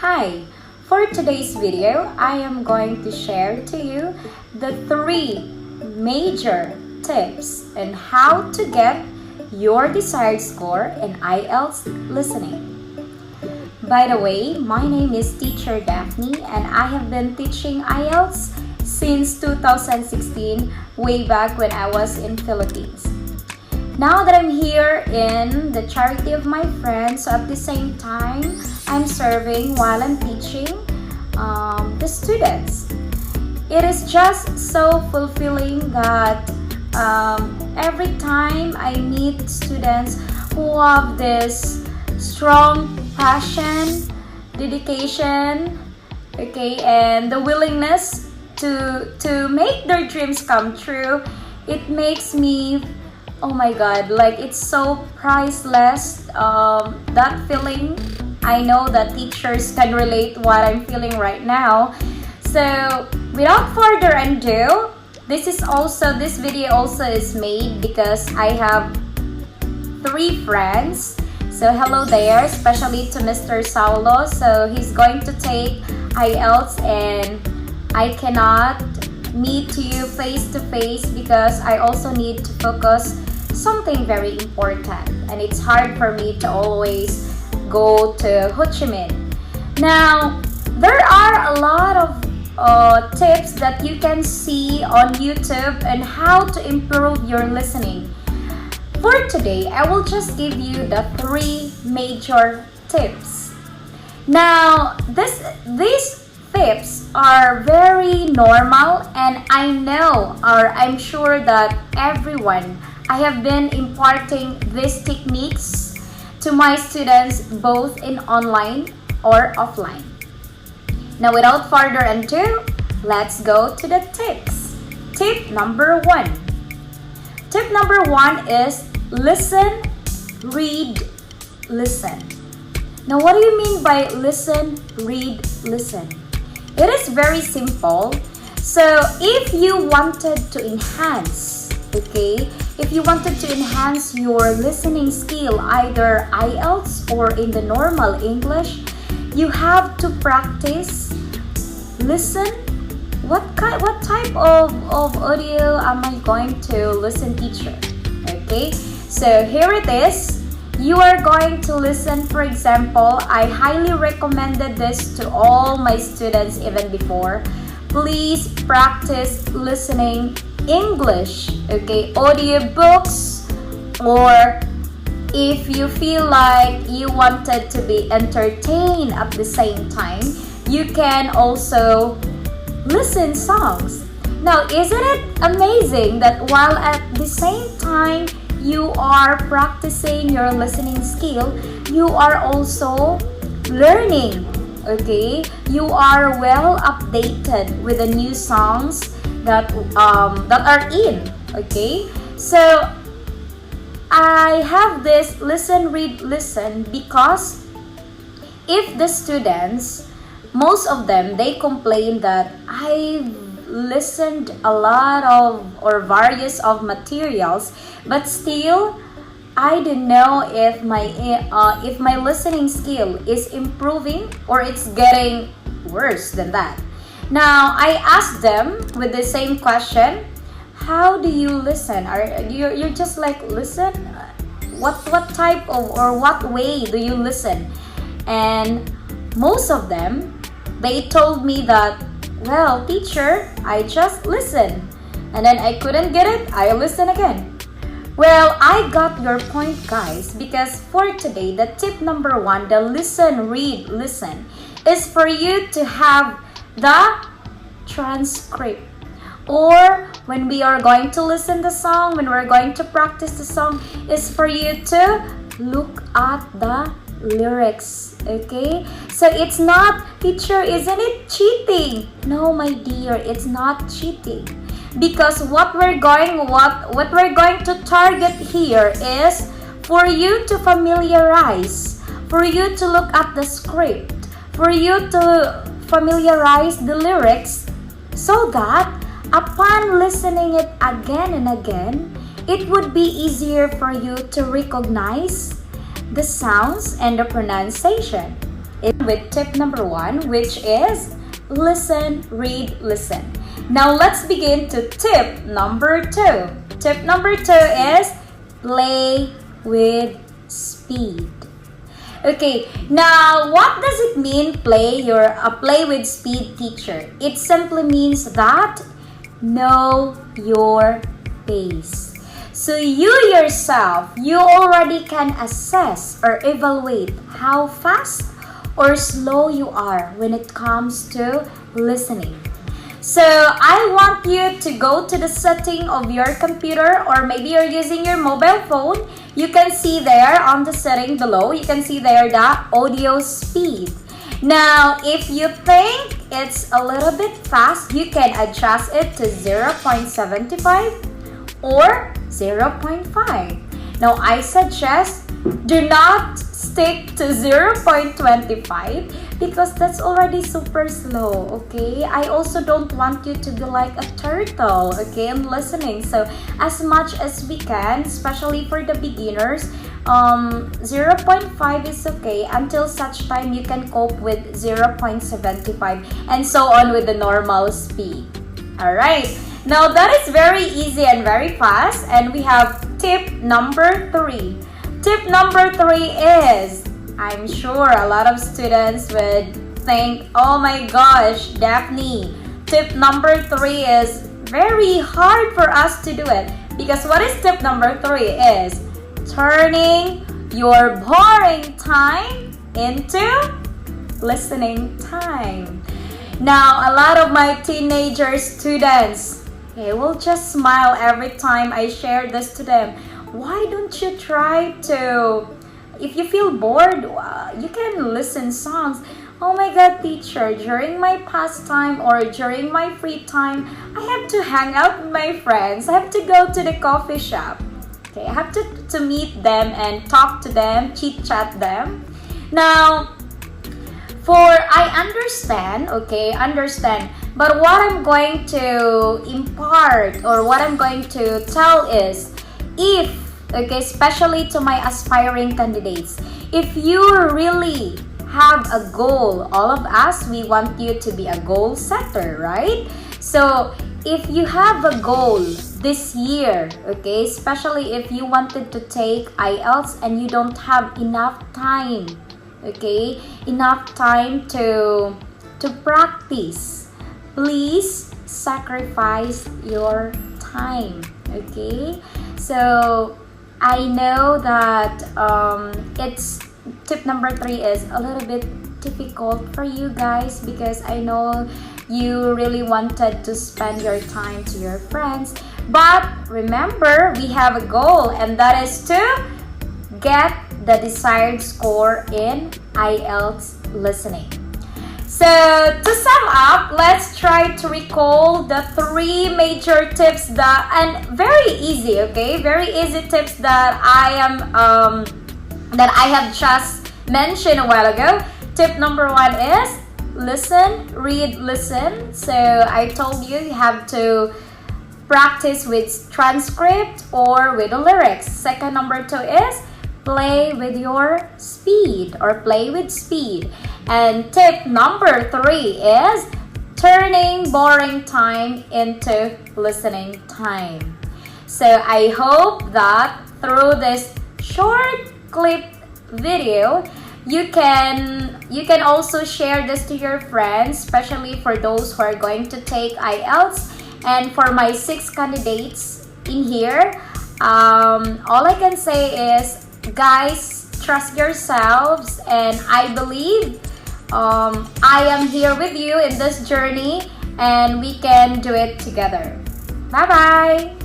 Hi! For today's video, I am going to share to you the 3 major tips on how to get your desired score in IELTS listening. By the way, my name is Teacher Daphne and I have been teaching IELTS since 2016, way back when I was in Philippines. Now that I'm here in the charity of my friends, so at the same time, I'm serving while I'm teaching the students. It is just so fulfilling that every time I meet students who have this strong passion, dedication, and the willingness to make their dreams come true, it makes me, oh my god, like it's so priceless. That feeling, I know that teachers can relate what I'm feeling right now. So without further ado, this video also is made because I have 3 friends. So hello there, especially to Mr. Saulo. So he's going to take IELTS and I cannot meet you face to face because I also need to focus something very important, and it's hard for me to always go to Ho Chi Minh. Now, there are a lot of tips that you can see on YouTube on how to improve your listening. For today, I will just give you the 3 major tips. Now, these tips are very normal, and I know, or I'm sure that everyone, I have been imparting these techniques to my students both in online or offline. Now, without further ado, let's go to the tips. Tip number 1. Tip number 1 is listen, read, listen. Now, what do you mean by listen, read, listen? It is very simple. So, if you wanted to enhance, if you wanted to enhance your listening skill, either IELTS or in the normal English, you have to practice. Listen. What type of audio am I going to listen, teacher? Okay, so here it is. You are going to listen, for example, I highly recommended this to all my students even before. Please practice listening English, audiobooks, or if you feel like you wanted to be entertained at the same time, you can also listen songs. Now, isn't it amazing that while at the same time you are practicing your listening skill, you are also learning, You are well updated with the new songs that are in, So I have this listen, read, listen because if the students, most of them, they complain that I've listened a lot of or various of materials, but still I don't know if my listening skill is improving or it's getting worse than that. Now, I asked them with the same question, how do you listen? You're just like listen? What type of or what way do you listen? And most of them, they told me that, well, teacher, I just listen. And then I couldn't get it, I listen again. Well, I got your point, guys, because for today, the tip number 1, the listen, read, listen, is for you to have the transcript. Or when we are going to listen the song, when we're going to practice the song, is for you to look at the lyrics, So it's not, teacher, isn't it cheating? No, my dear, it's not cheating. Because what we're going to target here is for you to familiarize, for you to look at the script, for you to familiarize the lyrics so that upon listening it again and again, it would be easier for you to recognize the sounds and the pronunciation. with tip number 1, which is listen, read, listen. Now let's begin to tip number 2. Tip number 2 is play with speed. Okay, now what does it mean play with speed, teacher? It simply means that know your pace. So you yourself, you already can assess or evaluate how fast or slow you are when it comes to listening. So I want you to go to the setting of your computer, or maybe you're using your mobile phone. You can see there on the setting below, you can see there the audio speed. Now, if you think it's a little bit fast, you can adjust it to 0.75 or 0.5. Now, I suggest do not stick to 0.25 because that's already super slow, okay? I also don't want you to be like a turtle, okay, in listening. So, as much as we can, especially for the beginners, 0.5 is okay until such time you can cope with 0.75 and so on with the normal speed. Alright, now that is very easy and very fast, and we have tip number 3. Tip number 3 is, I'm sure a lot of students would think, oh my gosh, Daphne, tip number 3 is very hard for us to do it. Because what is tip number 3 is turning your boring time into listening time. Now, a lot of my teenager students, they will just smile every time I share this to them. Why don't you try to, if you feel bored, you can listen songs. Oh my God, teacher, during my pastime or during my free time, I have to hang out with my friends. I have to go to the coffee shop. Okay, I have to meet them and talk to them, chit-chat them. Now, I understand, but what I'm going to impart or what I'm going to tell is, especially to my aspiring candidates, if you really have a goal, all of us, we want you to be a goal setter, right? So, if you have a goal this year, okay, especially if you wanted to take IELTS and you don't have enough time, okay, enough time to practice, please sacrifice your time, okay? So I know that it's tip number 3 is a little bit difficult for you guys because I know you really wanted to spend your time to your friends, but remember, we have a goal, and that is to get the desired score in IELTS listening. So to sum up, let's try to recall the 3 major tips and very easy, okay? Very easy tips that I have just mentioned a while ago. Tip number 1 is listen, read, listen. So I told you have to practice with transcript or with the lyrics. Second, number 2 is play with your speed or play with speed. And tip number 3 is turning boring time into listening time. So I hope that through this short clip video, you can also share this to your friends, especially for those who are going to take IELTS. And for my 6 candidates in here, all I can say is, guys, trust yourselves, and I believe I am here with you in this journey, and we can do it together. Bye-bye!